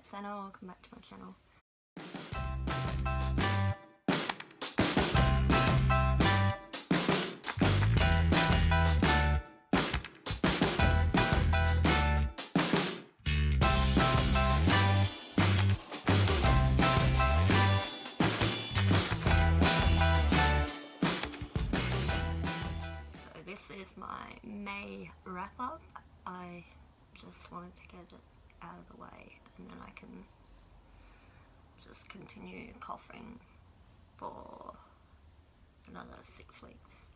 Sana, welcome back to my channel. So this is my May wrap up. I just wanted to get it out of the way and then I can just continue coughing for another 6 weeks.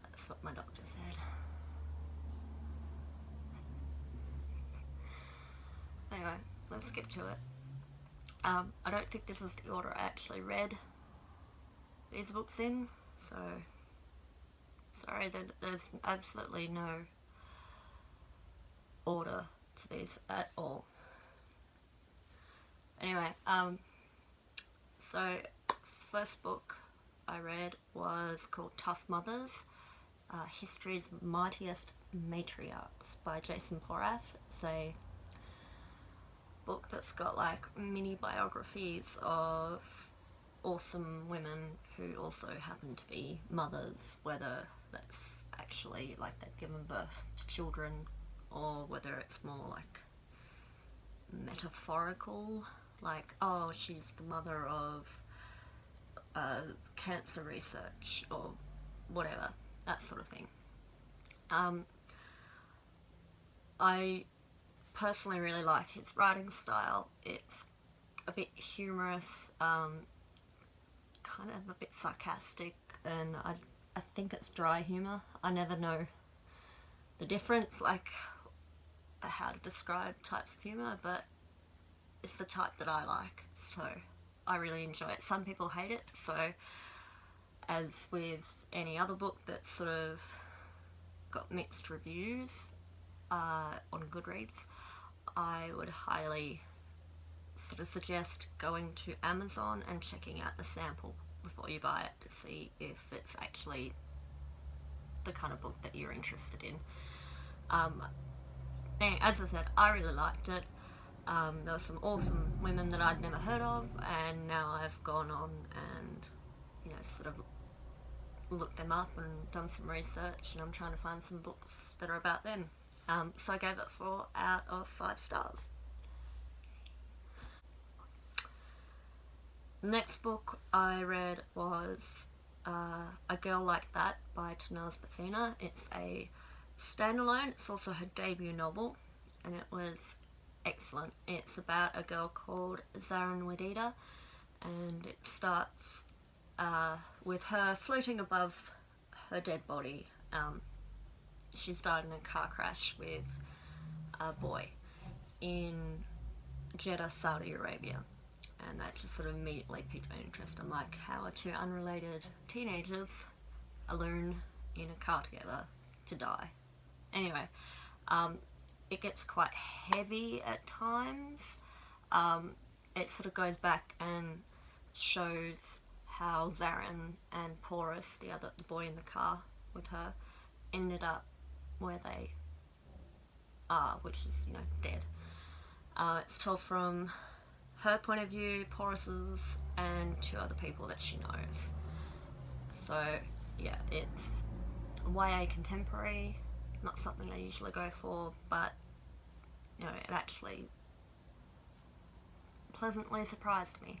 That's what my doctor said. Anyway, let's get to it. I don't think this is the order I actually read these books in, so sorry that there's absolutely no order to these at all. Anyway, so first book I read was called Tough Mothers, History's Mightiest Matriarchs by Jason Porath. It's a book that's got like mini biographies of awesome women who also happen to be mothers, whether that's actually like they've given birth to children or whether it's more like metaphorical, like, oh, she's the mother of cancer research or whatever, that sort of thing. I personally really like his writing style. It's a bit humorous, kind of a bit sarcastic, and I think it's dry humour. I never know the difference, like how to describe types of humour, but it's the type that I like, so I really enjoy it. Some people hate it, so as with any other book that's sort of got mixed reviews on Goodreads, I would highly sort of suggest going to Amazon and checking out the sample before you buy it to see if it's actually the kind of book that you're interested in. Anyway, as I said, I really liked it. There were some awesome women that I'd never heard of, and now I've gone on and, you know, sort of looked them up and done some research, and I'm trying to find some books that are about them. So I gave it 4 out of 5 stars. The next book I read was A Girl Like That by Tanaz Bethina. It's a standalone. It's also her debut novel, and it was excellent. It's about a girl called Zarin Wadida, and it starts with her floating above her dead body. She's died in a car crash with a boy in Jeddah, Saudi Arabia, and that just sort of immediately piqued my interest. I'm like, how are 2 unrelated teenagers alone in a car together to die? Anyway, it gets quite heavy at times. It sort of goes back and shows how Zarin and Porus, the boy in the car with her, ended up where they are, which is, you know, dead. It's told from her point of view, Porus's, and 2 other people that she knows. So yeah, it's YA contemporary, not something I usually go for, but you know, it actually pleasantly surprised me.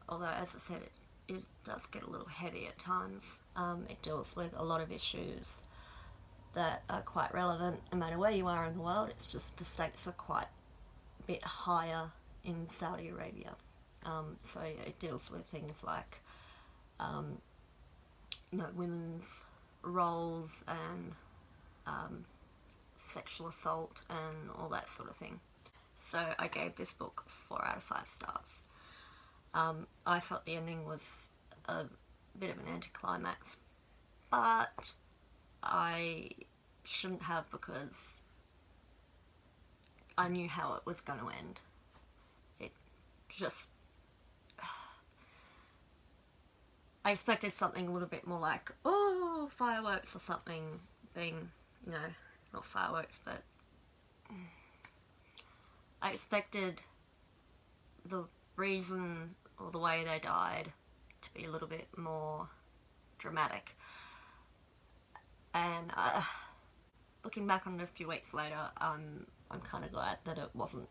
Although, as I said, it does get a little heavy at times. It deals with a lot of issues that are quite relevant no matter where you are in the world. It's just the stakes are quite a bit higher in Saudi Arabia. So it deals with things like you know, women's roles and sexual assault and all that sort of thing. So I gave this book 4 out of 5 stars. I felt the ending was a bit of an anticlimax, but I shouldn't have, because I knew how it was going to end. It just... I expected something a little bit more like, oh, fireworks or something, being, you know, not fireworks, but I expected the reason or the way they died to be a little bit more dramatic. And looking back on it a few weeks later, I'm kind of glad that it wasn't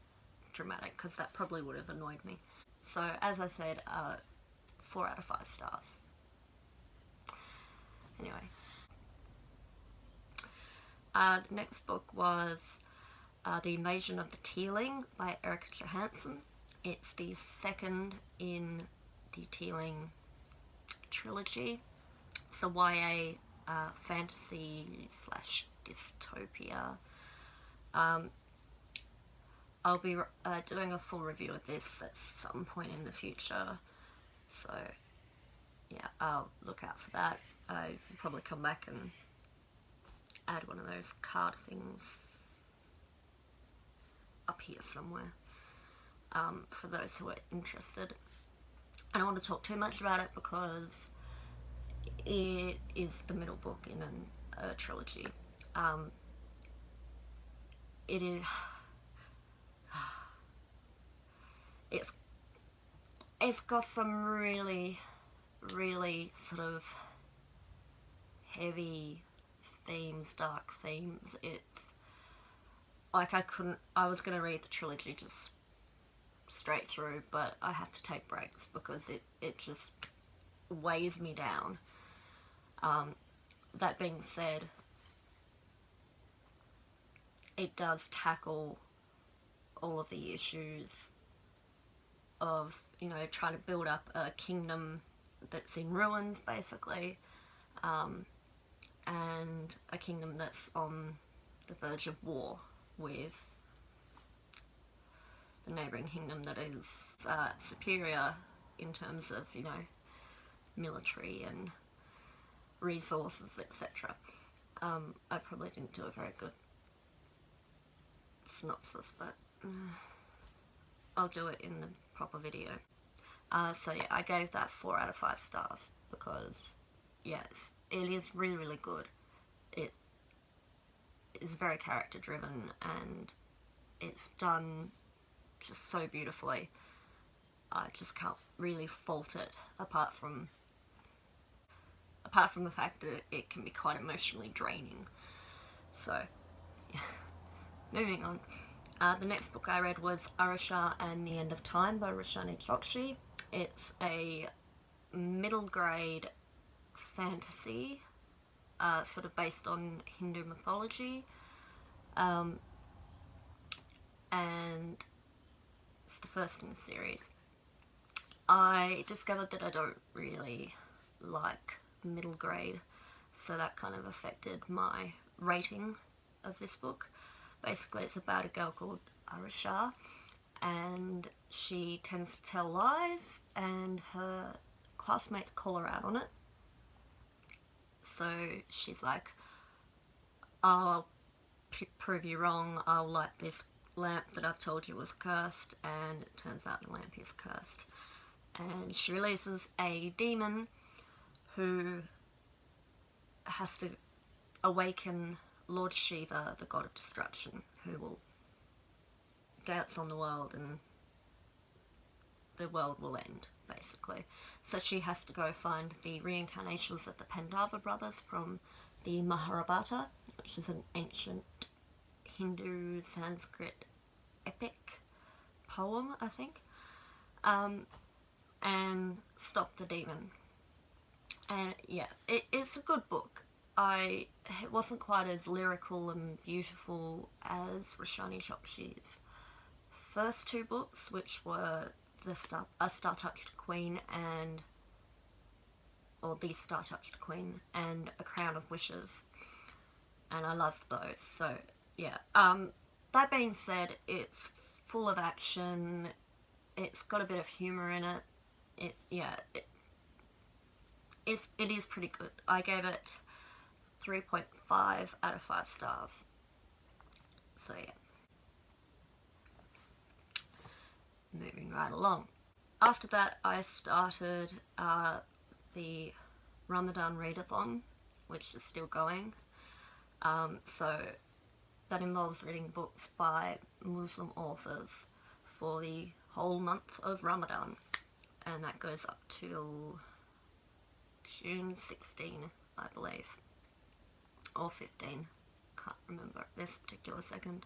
dramatic, because that probably would have annoyed me. So, as I said, 4 out of 5 stars. Anyway. The next book was The Invasion of the Teeling by Erica Johansson. It's the second in the Teeling trilogy. It's a YA fantasy / dystopia. I'll be doing a full review of this at some point in the future, so yeah, I'll look out for that. I'll probably come back and add one of those card things up here somewhere, for those who are interested. I don't want to talk too much about it because it is the middle book in a trilogy. It is... It's got some really, really sort of heavy themes, dark themes. It's like I was going to read the trilogy just straight through, but I have to take breaks because it just weighs me down. That being said, it does tackle all of the issues of, you know, trying to build up a kingdom that's in ruins, basically, and a kingdom that's on the verge of war with the neighbouring kingdom that is superior in terms of, you know, military and resources, etc. I probably didn't do a very good synopsis, but I'll do it in the proper video. So yeah, I gave that 4 out of 5 stars because, yes, it is really, really good. It is very character driven and it's done just so beautifully. I just can't really fault it, apart from the fact that it can be quite emotionally draining. So, yeah. Moving on. The next book I read was Arusha and the End of Time by Roshani Chokshi. It's a middle grade fantasy, sort of based on Hindu mythology, and it's the first in the series. I discovered that I don't really like middle grade, so that kind of affected my rating of this book. Basically, it's about a girl called Arusha, and she tends to tell lies, and her classmates call her out on it. So she's like, I'll prove you wrong, I'll light this lamp that I've told you was cursed, and it turns out the lamp is cursed. And she releases a demon who has to awaken Lord Shiva, the god of destruction, who will dance on the world and the world will end, basically. So she has to go find the reincarnations of the Pandava brothers from the Mahabharata, which is an ancient Hindu Sanskrit epic poem, I think, and stop the demon. And yeah, it's a good book. It wasn't quite as lyrical and beautiful as Roshani Chokshi's first 2 books, which were A Star-Touched Queen and The Star-Touched Queen and A Crown of Wishes, and I loved those. So yeah, that being said, it's full of action, it's got a bit of humour in it. It is pretty good. I gave it 3.5 out of 5 stars. So yeah. Moving right along. After that, I started the Ramadan readathon, which is still going. So that involves reading books by Muslim authors for the whole month of Ramadan, and that goes up till June 16, I believe, or 15, can't remember at this particular second.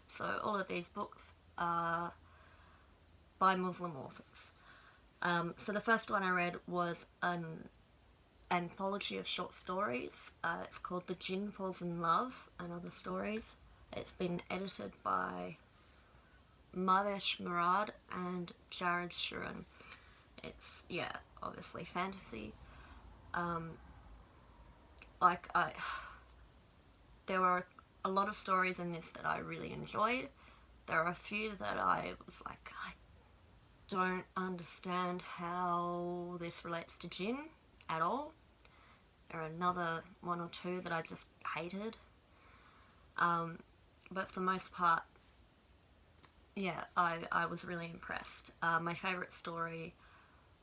So all of these books are by Muslim authors. So the first one I read was an anthology of short stories. It's called The Jinn Falls in Love and Other Stories. It's been edited by Mavesh Murad and Jared Shuran. It's, yeah, obviously fantasy. There were a lot of stories in this that I really enjoyed. There are a few that I was like, I don't understand how this relates to jinn at all. There are another one or two that I just hated. But for the most part, yeah, I was really impressed. My favourite story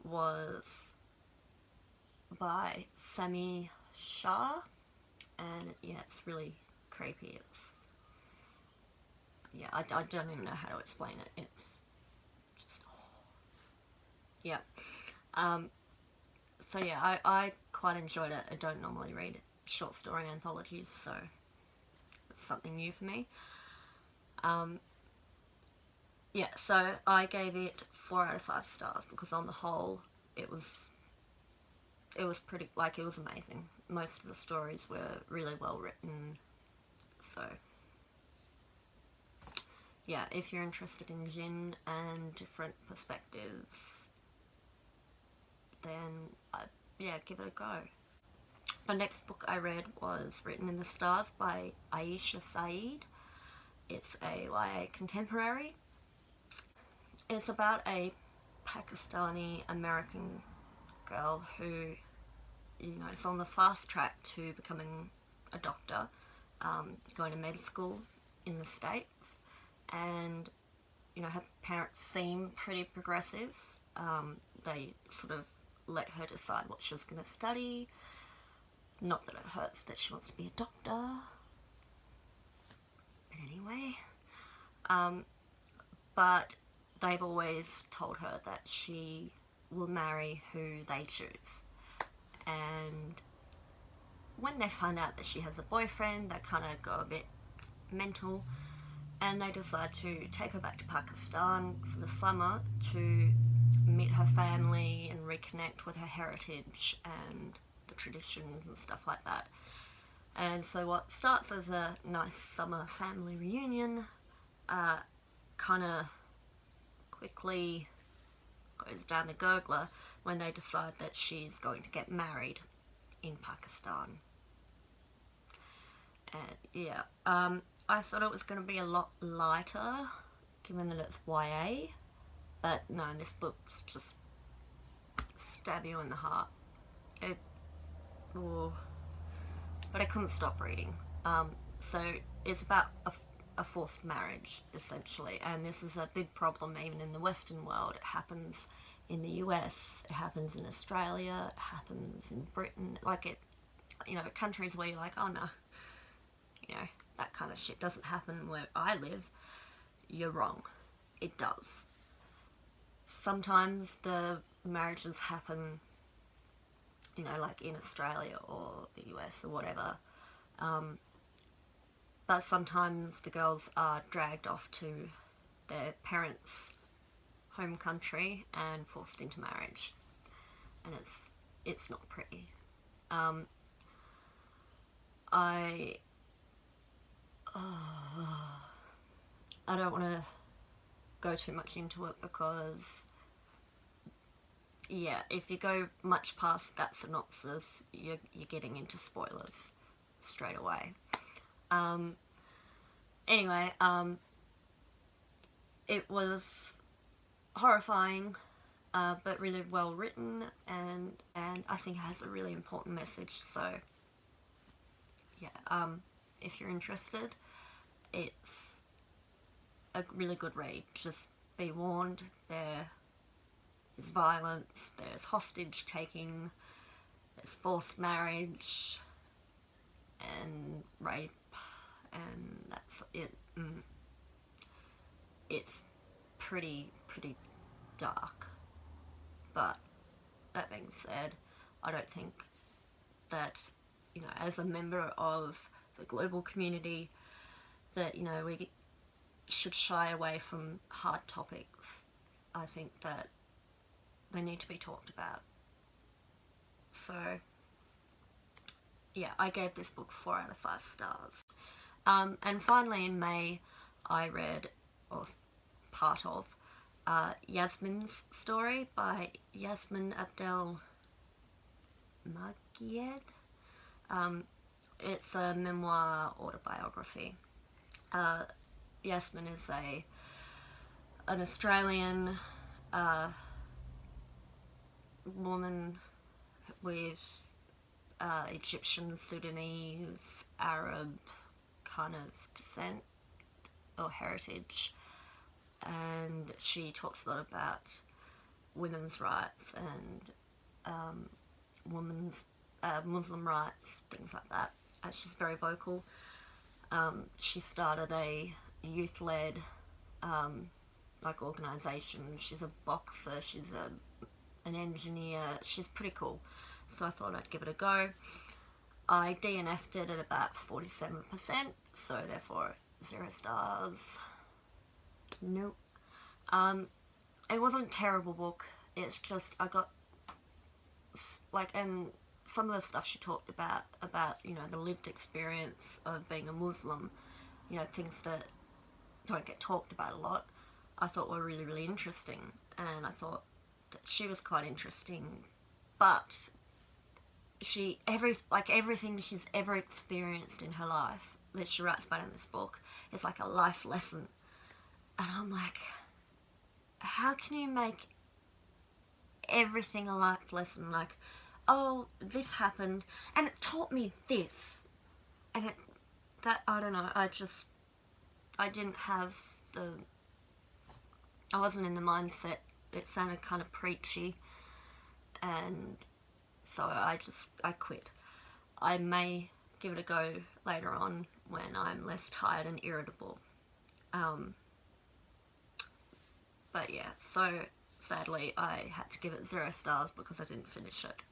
was by Sami Shah, and yeah, it's really creepy. It's, yeah, I don't even know how to explain it. It's just, yeah. So yeah, I quite enjoyed it. I don't normally read short story anthologies, so it's something new for me. Yeah, so I gave it 4 out of 5 stars because on the whole, it was pretty, like, it was amazing. Most of the stories were really well written, so yeah, if you're interested in jinn and different perspectives, then yeah, give it a go. The next book I read was Written in the Stars by Aisha Saeed. It's a YA contemporary. It's about a Pakistani American girl who, you know, is on the fast track to becoming a doctor, going to med school in the States, and, you know, her parents seem pretty progressive. They sort of let her decide what she was going to study. Not that it hurts that she wants to be a doctor, but anyway. But they've always told her that she will marry who they choose. And when they find out that she has a boyfriend, they kind of go a bit mental, and they decide to take her back to Pakistan for the summer to meet her family and reconnect with her heritage and the traditions and stuff like that. And so what starts as a nice summer family reunion kind of quickly goes down the gurgler when they decide that she's going to get married in Pakistan. And yeah, I thought it was going to be a lot lighter given that it's YA, but no, this book's just stab you in the heart. But I couldn't stop reading. So it's about a forced marriage, essentially, and this is a big problem even in the Western world. It happens in the US, it happens in Australia, it happens in Britain, like, it, you know, countries where you're like, oh no, you know, that kind of shit doesn't happen where I live. You're wrong. It does. Sometimes the marriages happen, you know, like in Australia or the US or whatever, but sometimes the girls are dragged off to their parents' home country and forced into marriage, and it's not pretty. I don't want to go too much into it because, yeah, if you go much past that synopsis, you're getting into spoilers straight away. Anyway, it was horrifying, but really well written, and I think it has a really important message. So yeah, if you're interested, it's a really good read. Just be warned, there is violence, there's hostage taking, there's forced marriage and rape and that's it. It's pretty dark. But that being said, I don't think that, you know, as a member of the global community, that, you know, we should shy away from hard topics. I think that they need to be talked about. So, yeah, I gave this book 4 out of 5 stars. And finally in May, I read, or part of, Yasmin's Story by Yasmin Abdel Magied. It's a memoir autobiography. Yasmin is an Australian woman with Egyptian, Sudanese, Arab kind of descent or heritage, and she talks a lot about women's rights and women's Muslim rights, things like that. She's very vocal. She started a youth-led organisation. She's a boxer, she's an engineer, she's pretty cool. So I thought I'd give it a go. I DNF'd it at about 47%, so therefore 0 stars. Nope. It wasn't a terrible book, it's just I got, like, and some of the stuff she talked about, you know, the lived experience of being a Muslim, you know, things that don't get talked about a lot, I thought were really interesting, and I thought that she was quite interesting, but everything she's ever experienced in her life that she writes about in this book is like a life lesson, and I'm like, how can you make everything a life lesson? Like, oh, this happened and it taught me this, and I don't know, I didn't have I wasn't in the mindset. It sounded kind of preachy, and so I quit. I may give it a go later on when I'm less tired and irritable. But yeah, so sadly I had to give it 0 stars because I didn't finish it.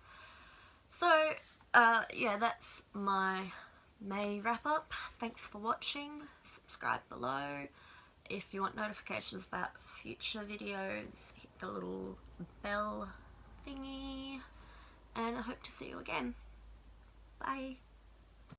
So, yeah, that's my May wrap up. Thanks for watching. Subscribe below. If you want notifications about future videos, hit the little bell thingy. And I hope to see you again. Bye.